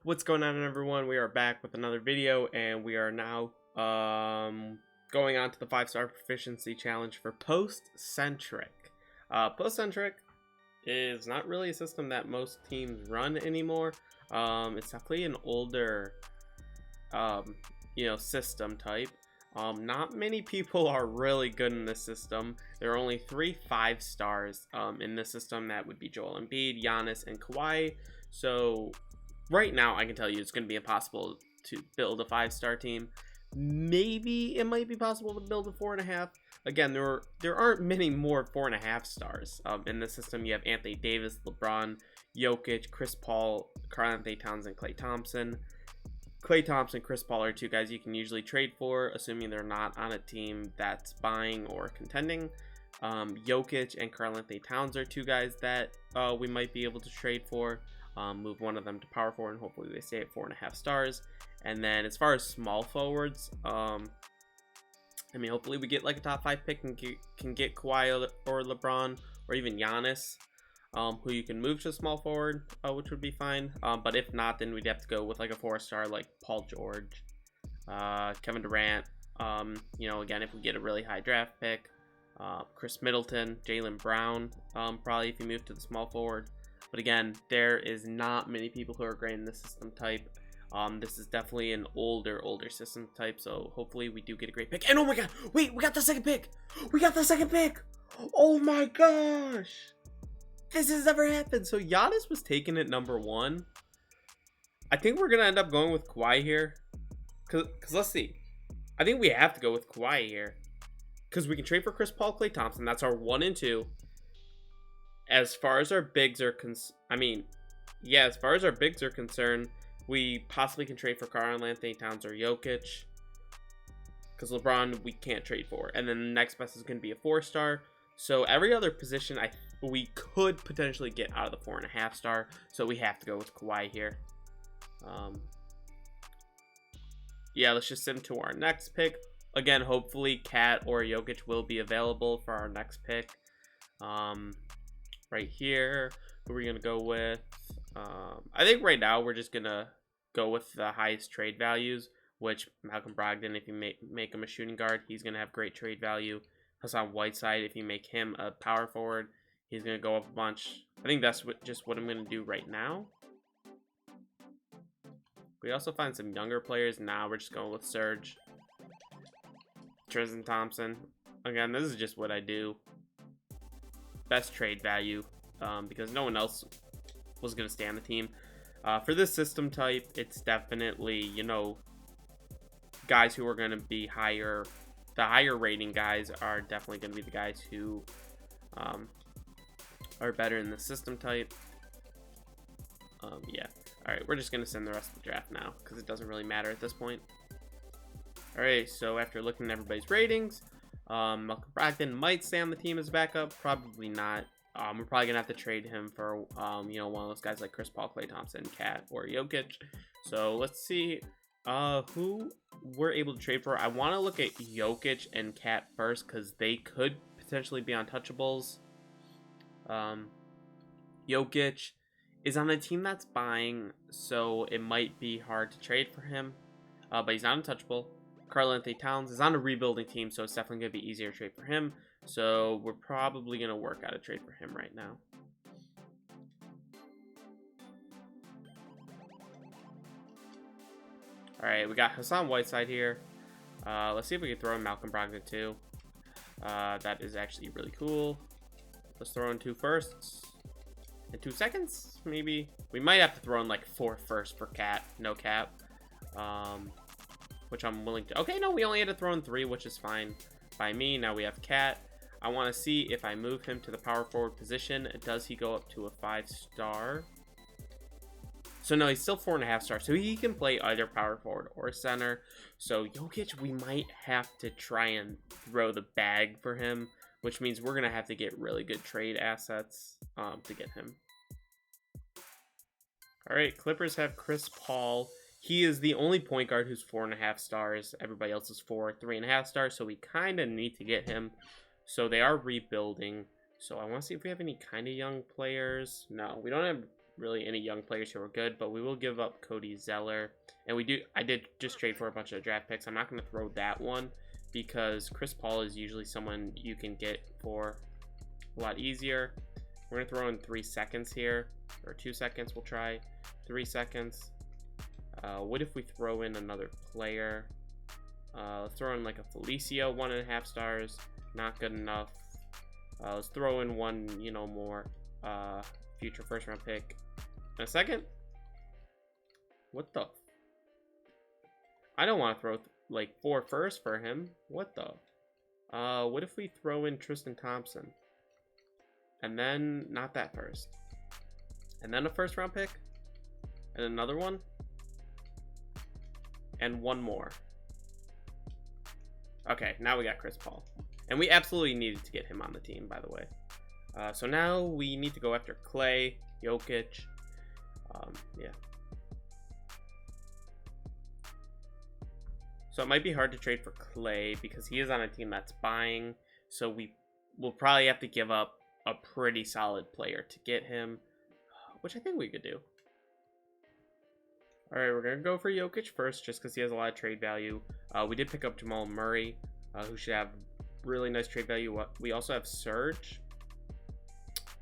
What's going on, everyone? We are back with another video, and we are now going on to the 5-star proficiency challenge for Post Centric. Post Centric is not really a system that most teams run anymore. It's definitely an older system type. Not many people are really good in this system. There are only 3 5-stars in this system. That would be Joel Embiid, Giannis, and Kawhi. So right now, I can tell you it's going to be impossible to build a 5-star team. Maybe it might be possible to build a 4.5. Again, there aren't many more 4.5 stars in the system. You have Anthony Davis, LeBron, Jokic, Chris Paul, Karl-Anthony Towns, and Klay Thompson. Klay Thompson, Chris Paul are 2 guys you can usually trade for, assuming they're not on a team that's buying or contending. Jokic and Karl-Anthony Towns are 2 guys that we might be able to trade for. Move one of them to power forward, and hopefully they stay at 4.5 stars. And then as far as small forwards, hopefully we get like a top 5 pick and can get Kawhi or LeBron or even Giannis, who you can move to small forward, which would be fine. But if not, then we'd have to go with like a 4-star like Paul George, Kevin Durant. Again, if we get a really high draft pick, Chris Middleton, Jaylen Brown, probably if you move to the small forward. But again, there is not many people who are great in this system type. This is definitely an older system type, so hopefully we do get a great pick. And oh my god, wait, we got the second pick! We got the second pick! Oh my gosh! This has never happened. So Giannis was taken at number 1. I think we're gonna end up going with Kawhi here. Cause let's see. I think we have to go with Kawhi here. Because we can trade for Chris Paul, Klay Thompson. That's our 1 and 2. As far as our bigs are as far as our bigs are concerned, we possibly can trade for Karl-Anthony Towns or Jokic, because LeBron we can't trade for. And then the next best is going to be a 4-star. So every other position we could potentially get out of the 4.5 star. So we have to go with Kawhi here. Let's just send to our next pick. Again, hopefully Cat or Jokic will be available for our next pick. Right here, who are we gonna go with? I think right now we're just gonna go with the highest trade values, which Malcolm Brogdon, if you make him a shooting guard, he's gonna have great trade value. Hassan Whiteside, if you make him a power forward, he's gonna go up a bunch. I think that's just what I'm gonna do right now. We also find some younger players. Now we're just going with Serge, Tristan Thompson. Again, this is just what I do. Best trade value, because no one else was going to stay on the team. For this system type, it's definitely, guys who are going to be higher. The higher rating guys are definitely going to be the guys who are better in the system type. Alright, we're just going to send the rest of the draft now, because it doesn't really matter at this point. Alright, so after looking at everybody's ratings, Malcolm Brogdon might stay on the team as backup. Probably not. We're probably gonna have to trade him for one of those guys like Chris Paul, Klay Thompson, Cat, or Jokic. So let's see who we're able to trade for. I want to look at Jokic and Cat first, because they could potentially be untouchables. Jokic is on a team that's buying, so it might be hard to trade for him, but he's not untouchable. Karl-Anthony Towns is on a rebuilding team, so it's definitely going to be easier to trade for him. So we're probably going to work out a trade for him right now. Alright, we got Hassan Whiteside here. Let's see if we can throw in Malcolm Brogdon too. That is actually really cool. Let's throw in 2 firsts. In 2 seconds, maybe. We might have to throw in like 4 firsts for Cat. No cap. Which I'm willing to. Okay, no, we only had to throw in 3, which is fine by me. Now we have Cat. I want to see if I move him to the power forward position, does he go up to a 5-star? So no, he's still 4.5 stars, so he can play either power forward or center. So Jokic, we might have to try and throw the bag for him, which means we're gonna have to get really good trade assets to get him. All right, Clippers have Chris Paul. He is the only point guard who's 4.5 stars. Everybody else is 3.5 stars. So we kind of need to get him. So they are rebuilding. So I want to see if we have any kind of young players. No, we don't have really any young players who are good, but we will give up Cody Zeller. And I did just trade for a bunch of draft picks. I'm not going to throw that one because Chris Paul is usually someone you can get for a lot easier. We're going to throw in 3 seconds here, or 2 seconds. We'll try 3 seconds. What if we throw in another player? Let's throw in like a Felicio, 1.5 stars. Not good enough. Let's throw in one, more future first round pick in a second. What the? I don't want to throw like 4 firsts for him. What the? What if we throw in Tristan Thompson? And then not that first. And then a first round pick. And another one. And one more. Okay, now we got Chris Paul. And we absolutely needed to get him on the team, by the way. So now we need to go after Clay, Jokic. Yeah. So it might be hard to trade for Clay because he is on a team that's buying. So we will probably have to give up a pretty solid player to get him, which I think we could do. All right, we're going to go for Jokic first just because he has a lot of trade value. We did pick up Jamal Murray, who should have really nice trade value. We also have Serge.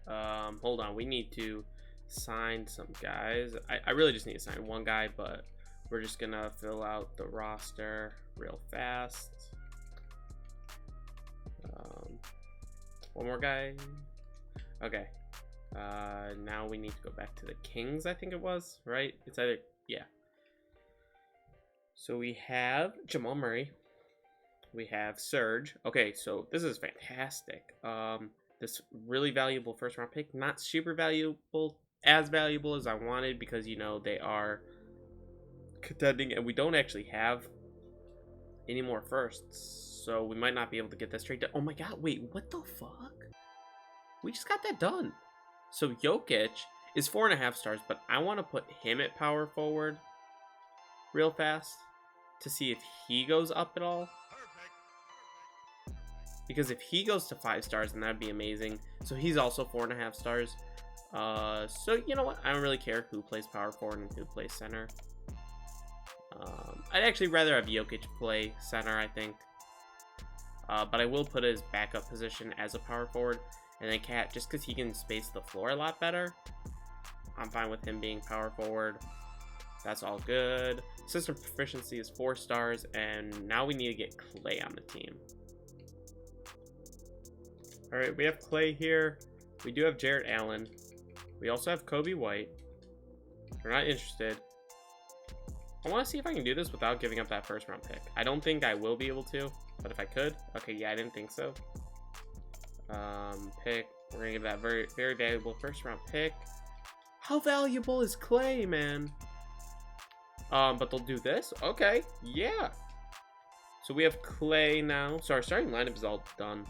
Hold on, we need to sign some guys. I really just need to sign one guy, but we're just going to fill out the roster real fast. One more guy. Okay. Now we need to go back to the Kings, I think it was, right? It's either, yeah. So we have Jamal Murray. We have Serge. Okay, so this is fantastic. This really valuable first round pick, not super valuable, as valuable as I wanted because, they are contending and we don't actually have any more firsts. So we might not be able to get this trade done. Oh my god, wait, what the fuck? We just got that done. So Jokic is 4.5 stars, but I want to put him at power forward real fast to see if he goes up at all. Because if he goes to 5 stars, then that'd be amazing. So he's also 4.5 stars. So you know what? I don't really care who plays power forward and who plays center. I'd actually rather have Jokic play center, I think. But I will put his backup position as a power forward. And then Cat, just because he can space the floor a lot better, I'm fine with him being power forward. That's all good. System proficiency is 4 stars. And now we need to get Clay on the team. All right, we have Clay here. We do have Jarrett Allen. We also have Kobe White. We're not interested. I want to see if I can do this without giving up that first round pick. I don't think I will be able to, but if I could. Okay, yeah, I didn't think so. Pick. We're going to give that very, very valuable first round pick. How valuable is Clay, man? But they'll do this? Okay, yeah. So we have Clay now. So our starting lineup is all done.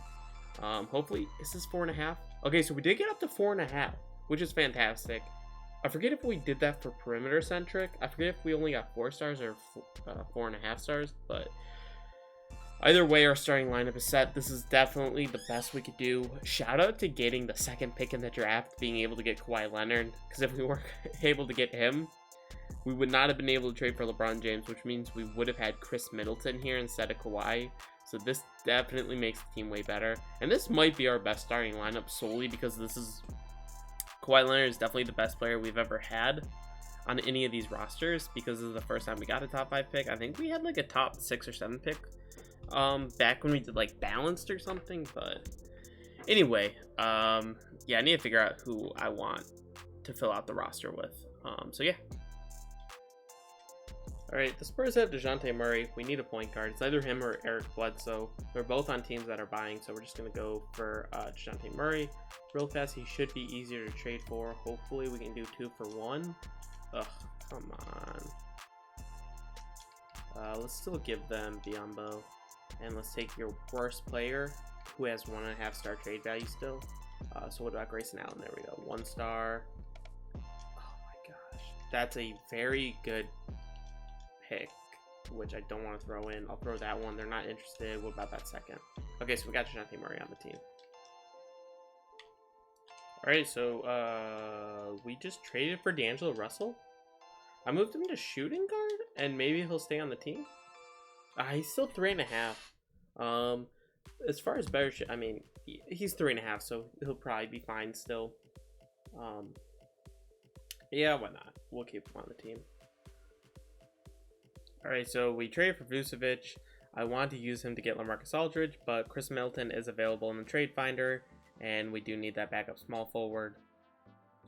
Hopefully, is this 4.5? Okay, so we did get up to 4.5, which is fantastic. I forget if we did that for perimeter centric. I forget if we only got 4 stars or 4.5 stars, but either way, our starting lineup is set. This is definitely the best we could do. Shout out to getting the 2nd pick in the draft, being able to get Kawhi Leonard, because if we weren't able to get him, we would not have been able to trade for LeBron James, which means we would have had Chris Middleton here instead of Kawhi. So this definitely makes the team way better. And this might be our best starting lineup solely because this is... Kawhi Leonard is definitely the best player we've ever had on any of these rosters because this is the first time we got a top 5 pick. I think we had like a top 6 or 7 pick back when we did like balanced or something. But anyway, yeah, I need to figure out who I want to fill out the roster with. So yeah. Alright, the Spurs have DeJounte Murray. We need a point guard. It's either him or Eric Bledsoe. They're both on teams that are buying, so we're just going to go for DeJounte Murray. Real fast, he should be easier to trade for. Hopefully we can do 2 for 1. Ugh, come on. Let's still give them Biyombo. And let's take your worst player, who has 1.5 star trade value still. So what about Grayson Allen? There we go. 1 star. Oh my gosh. That's a very good pick, which I don't want to throw in. I'll throw that one. They're not interested. What about that 2nd? Okay, so we got DeJounte Murray on the team. Alright, so we just traded for D'Angelo Russell. I moved him to shooting guard, and maybe he'll stay on the team. He's still 3.5. As far as better, I mean, he's 3.5, so he'll probably be fine still. Yeah, why not? We'll keep him on the team. Alright, so we traded for Vucevic. I wanted to use him to get LaMarcus Aldridge, but Chris Middleton is available in the trade finder, and we do need that backup small forward.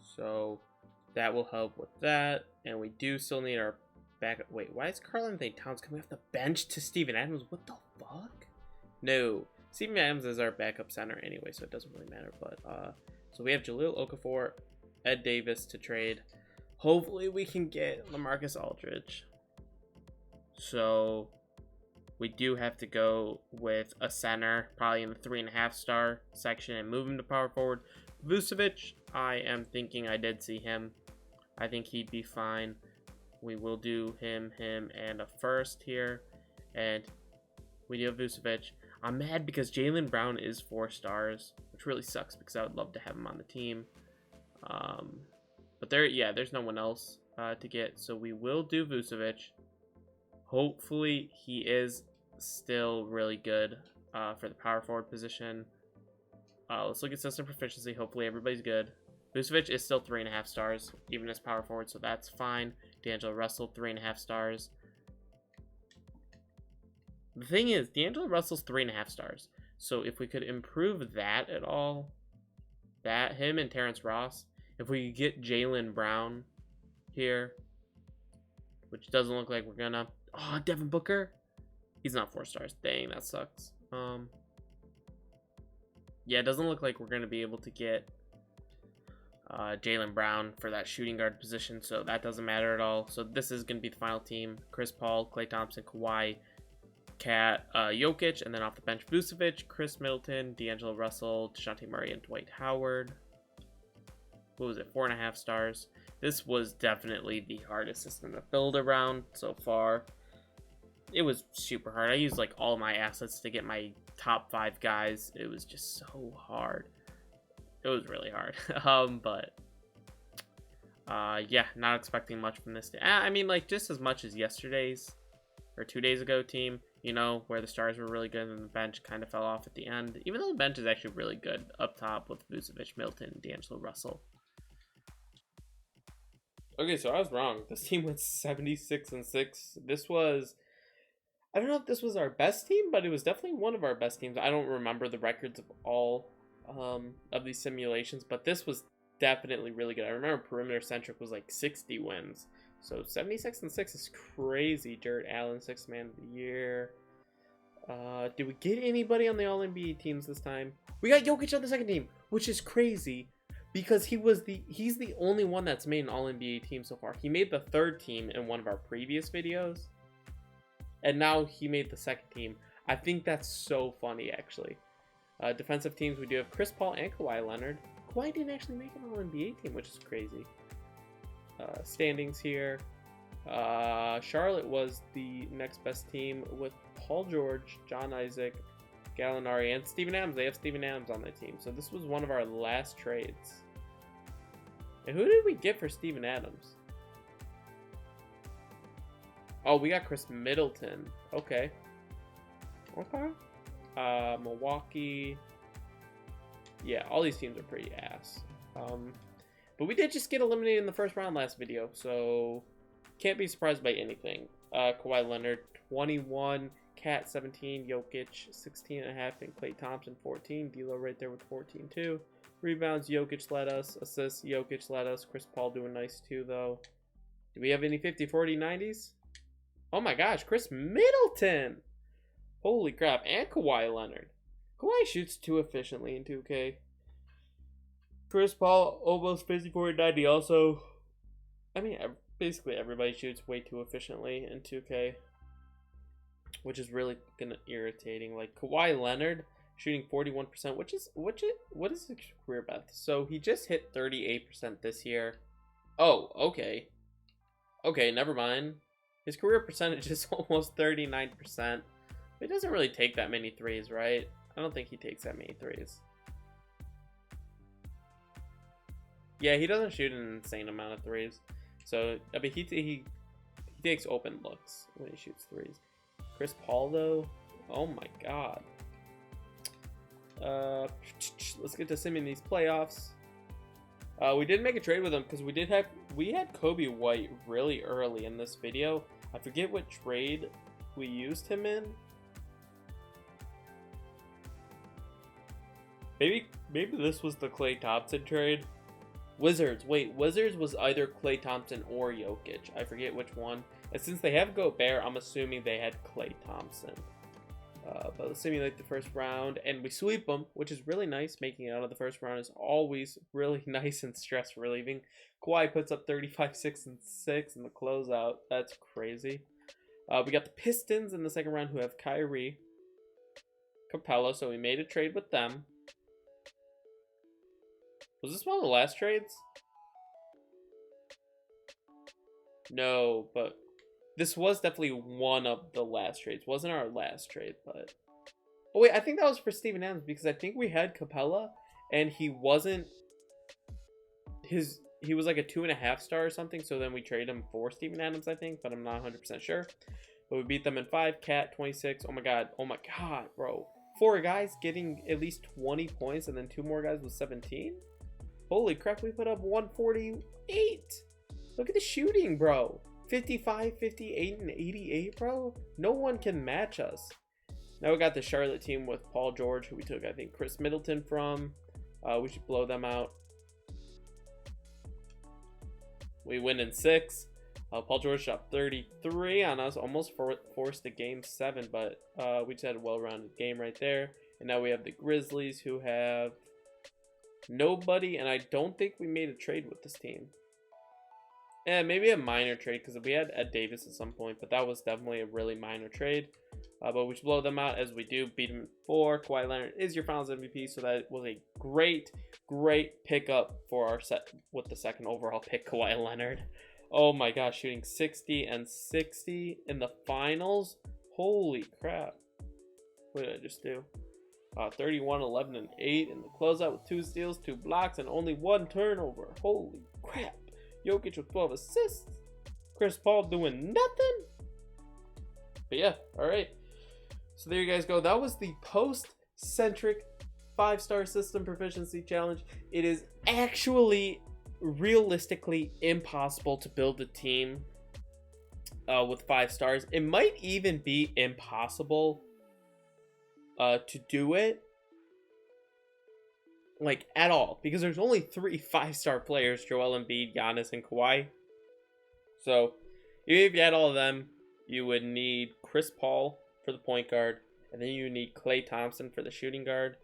So that will help with that. And we do still need our backup. Wait, why is Karl-Anthony Towns coming off the bench to Steven Adams? What the fuck? No. Steven Adams is our backup center anyway, so it doesn't really matter. But so we have Jahlil Okafor, Ed Davis to trade. Hopefully we can get LaMarcus Aldridge. So we do have to go with a center, probably in the 3.5 star section, and move him to power forward. Vucevic, I am thinking I did see him. I think he'd be fine. We will do him, and a first here. And we do have Vucevic. I'm mad because Jaylen Brown is 4 stars, which really sucks because I would love to have him on the team. But there's no one else to get, so we will do Vucevic. Hopefully he is still really good for the power forward position. Let's look at system proficiency. Hopefully everybody's good. Vucevic is still 3.5 stars, even as power forward, so that's fine. D'Angelo Russell, 3.5 stars. The thing is, D'Angelo Russell's 3.5 stars. So if we could improve that at all, him and Terrence Ross, if we could get Jaylen Brown here, which doesn't look like we're gonna. Oh, Devin Booker, he's not 4 stars. Dang, that sucks. Yeah, it doesn't look like we're gonna be able to get Jaylen Brown for that shooting guard position, so that doesn't matter at all. So this is gonna be the final team: Chris Paul, Klay Thompson, Kawhi, Cat, Jokic, and then off the bench, Vucevic, Chris Middleton, D'Angelo Russell, DeJounte Murray, and Dwight Howard. What was it? 4.5 stars. This was definitely the hardest system to build around so far. It was super hard. I used like all my assets to get my top 5 guys. It was just so hard. It was really hard. Yeah, not expecting much from this. I mean, like, just as much as yesterday's or 2 days ago team, you know, where the stars were really good and the bench kind of fell off at the end. Even though the bench is actually really good up top with Vucevic, Middleton, and D'Angelo Russell. Okay, so I was wrong. This team went 76-6. This was, I don't know if this was our best team, but it was definitely one of our best teams. I don't remember the records of all of these simulations, but this was definitely really good. I remember Perimeter Centric was like 60 wins. So 76-6 is crazy. Jared Allen, 6th man of the year. Did we get anybody on the All-NBA teams this time? We got Jokic on the second team, which is crazy because he's the only one that's made an All-NBA team so far. He made the 3rd team in one of our previous videos, and now he made the 2nd team. I think that's so funny, actually. Defensive teams, we do have Chris Paul and Kawhi Leonard. Kawhi didn't actually make an All-NBA team, which is crazy. Standings here. Charlotte was the next best team with Paul George, John Isaac, Gallinari, and Steven Adams. They have Steven Adams on their team. So this was one of our last trades. And who did we get for Steven Adams? Oh, we got Chris Middleton. Okay. Milwaukee. Yeah, all these teams are pretty ass. But we did just get eliminated in the first round last video, so can't be surprised by anything. Kawhi Leonard, 21. Cat, 17. Jokic, 16.5. And Klay Thompson, 14. D'Lo right there with 14 too. Rebounds, Jokic led us. Assists, Jokic led us. Chris Paul doing nice too, though. Do we have any 50, 40, 90s? Oh my gosh, Chris Middleton! Holy crap, and Kawhi Leonard. Kawhi shoots too efficiently in 2K. Chris Paul, almost 50, 40, 90 also. I mean, basically everybody shoots way too efficiently in 2K. Which is really gonna irritating. Like, Kawhi Leonard shooting 41%, what is his career best? So he just hit 38% this year. Oh, okay. Okay, never mind. His career percentage is almost 39%. He doesn't really take that many threes, right? I don't think he takes that many threes. Yeah, he doesn't shoot an insane amount of threes. So, I mean, he takes open looks when he shoots threes. Chris Paul, though, oh my god. Let's get to simming these playoffs. We did make a trade with him because we had Kobe White really early in this video. I forget what trade we used him in. Maybe this was the Klay Thompson trade. Wizards. Wait, Wizards was either Klay Thompson or Jokic. I forget which one. And since they have Gobert, I'm assuming they had Klay Thompson. But let's simulate the first round, and we sweep them, which is really nice. Making it out of the first round is always really nice and stress relieving. Kawhi puts up 35, 6, and 6 in the closeout. That's crazy. We got the Pistons in the second round, who have Kyrie, Capella, so we made a trade with them. Was this one of the last trades? No, but this was definitely one of the last trades. Wasn't our last trade, but... Oh, wait, I think that was for Steven Adams, because I think we had Capella, and he wasn't... He was like a 2.5 star or something, so then we traded him for Steven Adams, I think, but I'm not 100% sure. But we beat them in 5, Cat 26. Oh my god, bro. 4 guys getting at least 20 points, and then 2 more guys with 17? Holy crap, we put up 148. Look at the shooting, bro. 55, 58, and 88, bro. No one can match us. Now we got the Charlotte team with Paul George, who we took, I think, Chris Middleton from. We should blow them out. We win in 6. Paul George shot 33 on us, almost forced a game 7, but we just had a well-rounded game right there. And now we have the Grizzlies, who have nobody, and I don't think we made a trade with this team. Yeah, maybe a minor trade, because we had Ed Davis at some point, but that was definitely a really minor trade. But we should blow them out as we do. Beat them in 4. Kawhi Leonard is your finals MVP, so that was a great pickup for our set with the second overall pick, Kawhi Leonard. Oh my gosh, shooting 60 and 60 in the finals. Holy crap. What did I just do? 31, 11, and 8 in the closeout with 2 steals, 2 blocks, and only 1 turnover. Holy crap. Jokic with 12 assists. Chris Paul doing nothing. But yeah, alright. So there you guys go. That was the Post Centric 5-star system proficiency challenge. It is actually realistically impossible to build a team with 5 stars. It might even be impossible to do it like at all, because there's only 3 5-star players: Joel Embiid, Giannis, and Kawhi. So even if you had all of them, you would need Chris Paul for the point guard, and then you need Klay Thompson for the shooting guard.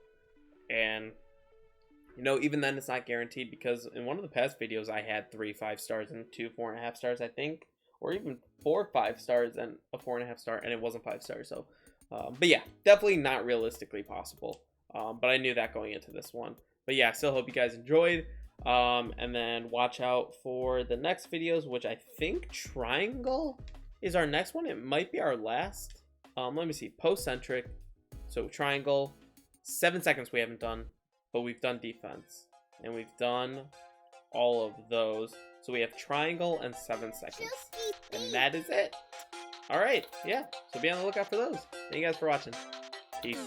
And you know, even then it's not guaranteed, because in one of the past videos I had 3 5 stars and 2 4.5 stars, I think, or even 4 5 stars and a 4.5 star, and it wasn't 5 stars. So but yeah, definitely not realistically possible. But I knew that going into this one. But yeah, I still hope you guys enjoyed. And then watch out for the next videos, which I think Triangle is our next one. It might be our last. Let me see. Post Centric. So Triangle. 7 seconds we haven't done, but we've done defense. And we've done all of those. So we have Triangle and 7 seconds. And that is it. Alright, yeah. So be on the lookout for those. Thank you guys for watching. Peace.